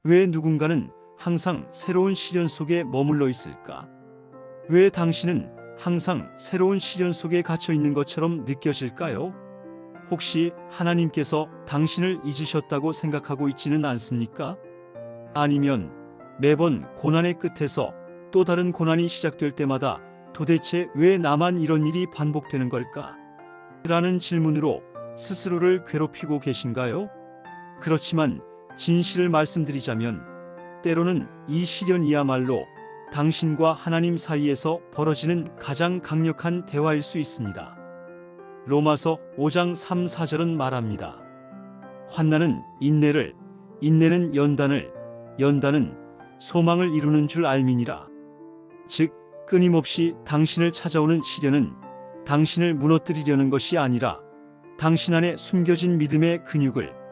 왜 누군가는 항상 새로운 시련 속에 머물러 있을까? 왜 당신은 항상 새로운 시련 속에 갇혀 있는 것처럼 느껴질까요? 혹시 하나님께서 당신을 잊으셨다고 생각하고 있지는 않습니까? 아니면 매번 고난의 끝에서 또 다른 고난이 시작될 때마다 도대체 왜 나만 이런 일이 반복되는 걸까? 라는 질문으로 스스로를 괴롭히고 계신가요? 그렇지만 진실을 말씀드리자면 때로는 이 시련이야말로 당신과 하나님 사이에서 벌어지는 가장 강력한 대화일 수 있습니다. 로마서 5장 3, 4절은 말합니다. 환난은 인내를, 인내는 연단을, 연단은 소망을 이루는 줄 알미니라. 즉 끊임없이 당신을 찾아오는 시련은 당신을 무너뜨리려는 것이 아니라 당신 안에 숨겨진 믿음의 근육을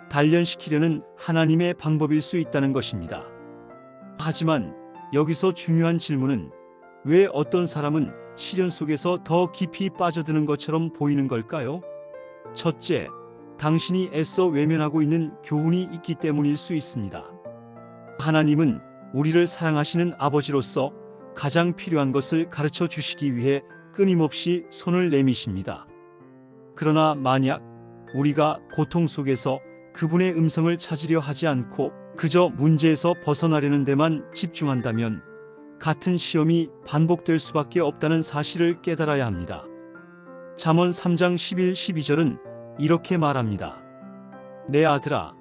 단련시키려는 하나님의 방법일 수 있다는 것입니다. 하지만 여기서 중요한 질문은 왜 어떤 사람은 시련 속에서 더 깊이 빠져드는 것처럼 보이는 걸까요? 첫째, 당신이 애써 외면하고 있는 교훈이 있기 때문일 수 있습니다. 하나님은 우리를 사랑하시는 아버지로서 가장 필요한 것을 가르쳐 주시기 위해 끊임없이 손을 내미십니다. 그러나 만약 우리가 고통 속에서 그분의 음성을 찾으려 하지 않고 그저 문제에서 벗어나려는 데만 집중한다면 같은 시험이 반복될 수밖에 없다는 사실을 깨달아야 합니다. 잠언 3장 11, 12절은 이렇게 말합니다. 내 아들아,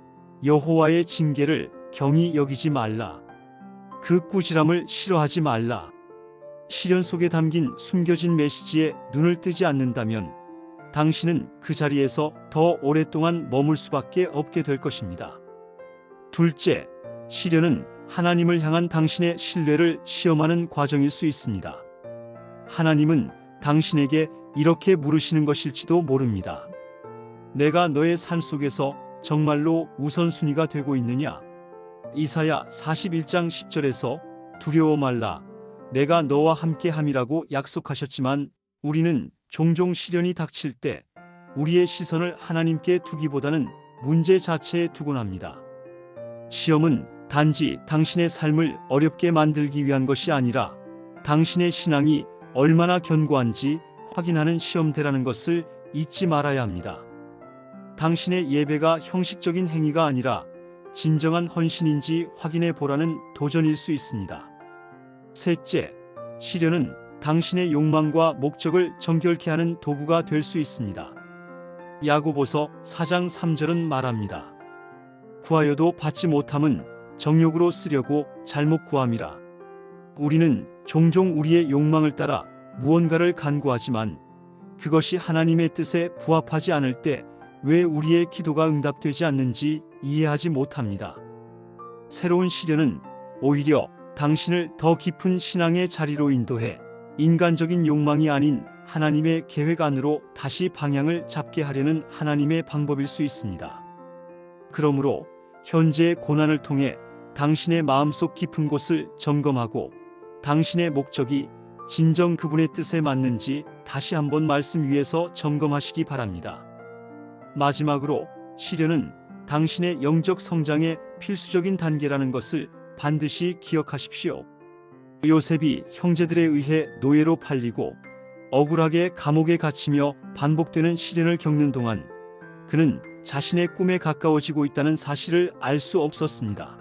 여호와의 징계를 경히 여기지 말라. 그 꾸지람을 싫어하지 말라. 시련 속에 담긴 숨겨진 메시지에 눈을 뜨지 않는다면 당신은 그 자리에서 더 오랫동안 머물 수밖에 없게 될 것입니다. 둘째, 시련은 하나님을 향한 당신의 신뢰를 시험하는 과정일 수 있습니다. 하나님은 당신에게 이렇게 물으시는 것일지도 모릅니다. 내가 너의 삶 속에서 정말로 우선순위가 되고 있느냐? 이사야 41장 10절에서 두려워 말라. 내가 너와 함께 함이라고 약속하셨지만 우리는 종종 시련이 닥칠 때 우리의 시선을 하나님께 두기보다는 문제 자체에 두곤 합니다. 시험은 단지 당신의 삶을 어렵게 만들기 위한 것이 아니라 당신의 신앙이 얼마나 견고한지 확인하는 시험대라는 것을 잊지 말아야 합니다. 당신의 예배가 형식적인 행위가 아니라 진정한 헌신인지 확인해 보라는 도전일 수 있습니다. 셋째, 시련은 당신의 욕망과 목적을 정결케 하는 도구가 될 수 있습니다. 야고보서 4장 3절은 말합니다. 구하여도 받지 못함은 정욕으로 쓰려고 잘못 구함이라. 우리는 종종 우리의 욕망을 따라 무언가를 간구하지만 그것이 하나님의 뜻에 부합하지 않을 때 왜 우리의 기도가 응답되지 않는지 이해하지 못합니다. 새로운 시련은 오히려 당신을 더 깊은 신앙의 자리로 인도해 인간적인 욕망이 아닌 하나님의 계획 안으로 다시 방향을 잡게 하려는 하나님의 방법일 수 있습니다. 그러므로 현재의 고난을 통해 당신의 마음속 깊은 곳을 점검하고 당신의 목적이 진정 그분의 뜻에 맞는지 다시 한번 말씀 위에서 점검하시기 바랍니다. 마지막으로 시련은 당신의 영적 성장의 필수적인 단계라는 것을 반드시 기억하십시오. 요셉이 형제들에 의해 노예로 팔리고 억울하게 감옥에 갇히며 반복되는 시련을 겪는 동안 그는 자신의 꿈에 가까워지고 있다는 사실을 알 수 없었습니다.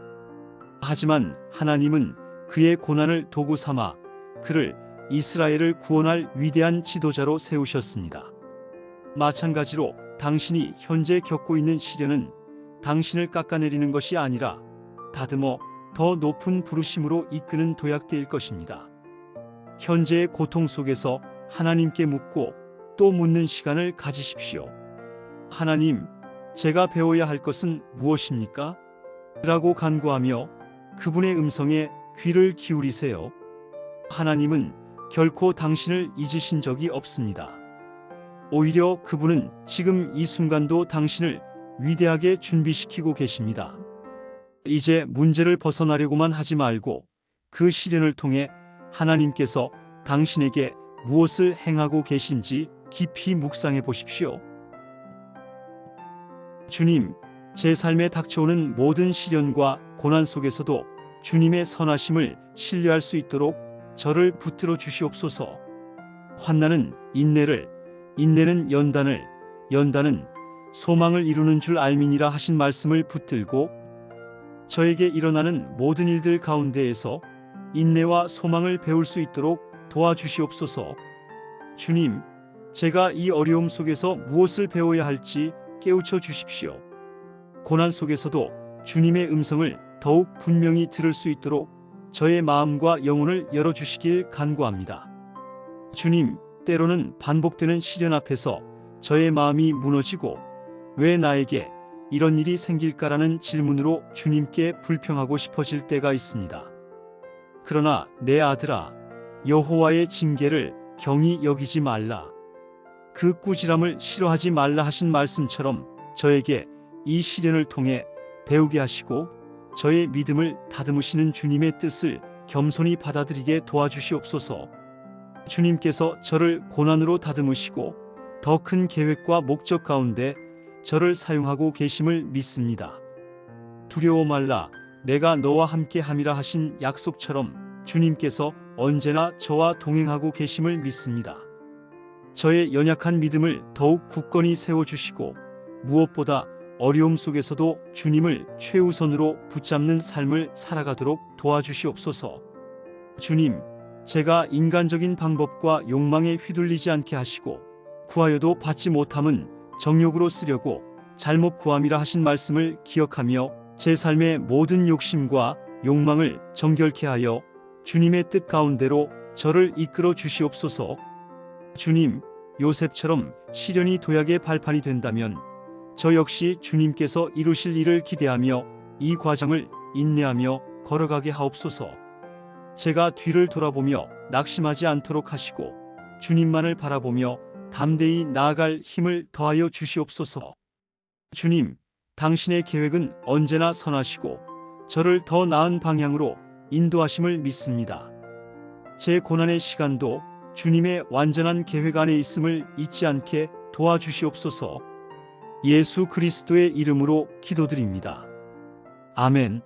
하지만 하나님은 그의 고난을 도구 삼아 그를 이스라엘을 구원할 위대한 지도자로 세우셨습니다. 마찬가지로 당신이 현재 겪고 있는 시련은 당신을 깎아내리는 것이 아니라 다듬어 더 높은 부르심으로 이끄는 도약대일 것입니다. 현재의 고통 속에서 하나님께 묻고 또 묻는 시간을 가지십시오. 하나님, 제가 배워야 할 것은 무엇입니까? 라고 간구하며 그분의 음성에 귀를 기울이세요. 하나님은 결코 당신을 잊으신 적이 없습니다. 오히려 그분은 지금 이 순간도 당신을 위대하게 준비시키고 계십니다. 이제 문제를 벗어나려고만 하지 말고 그 시련을 통해 하나님께서 당신에게 무엇을 행하고 계신지 깊이 묵상해 보십시오. 주님, 제 삶에 닥쳐오는 모든 시련과 고난 속에서도 주님의 선하심을 신뢰할 수 있도록 저를 붙들어 주시옵소서. 환난은 인내를, 인내는 연단을, 연단은 소망을 이루는 줄 알미니라 하신 말씀을 붙들고 저에게 일어나는 모든 일들 가운데에서 인내와 소망을 배울 수 있도록 도와주시옵소서. 주님, 제가 이 어려움 속에서 무엇을 배워야 할지 깨우쳐 주십시오. 고난 속에서도 주님의 음성을 더욱 분명히 들을 수 있도록 저의 마음과 영혼을 열어주시길 간구합니다. 주님, 때로는 반복되는 시련 앞에서 저의 마음이 무너지고 왜 나에게 이런 일이 생길까라는 질문으로 주님께 불평하고 싶어질 때가 있습니다. 그러나 내 아들아, 여호와의 징계를 경히 여기지 말라. 그 꾸지람을 싫어하지 말라 하신 말씀처럼 저에게 이 시련을 통해 배우게 하시고 저의 믿음을 다듬으시는 주님의 뜻을 겸손히 받아들이게 도와주시옵소서. 주님께서 저를 고난으로 다듬으시고 더 큰 계획과 목적 가운데 저를 사용하고 계심을 믿습니다. 두려워 말라, 내가 너와 함께 함이라 하신 약속처럼 주님께서 언제나 저와 동행하고 계심을 믿습니다. 저의 연약한 믿음을 더욱 굳건히 세워주시고 무엇보다 어려움 속에서도 주님을 최우선으로 붙잡는 삶을 살아가도록 도와주시옵소서. 주님, 제가 인간적인 방법과 욕망에 휘둘리지 않게 하시고 구하여도 받지 못함은 정욕으로 쓰려고 잘못 구함이라 하신 말씀을 기억하며 제 삶의 모든 욕심과 욕망을 정결케 하여 주님의 뜻 가운데로 저를 이끌어 주시옵소서. 주님, 요셉처럼 시련이 도약의 발판이 된다면 저 역시 주님께서 이루실 일을 기대하며 이 과정을 인내하며 걸어가게 하옵소서. 제가 뒤를 돌아보며 낙심하지 않도록 하시고 주님만을 바라보며 담대히 나아갈 힘을 더하여 주시옵소서. 주님, 당신의 계획은 언제나 선하시고 저를 더 나은 방향으로 인도하심을 믿습니다. 제 고난의 시간도 주님의 완전한 계획 안에 있음을 잊지 않게 도와주시옵소서. 예수 그리스도의 이름으로 기도드립니다. 아멘.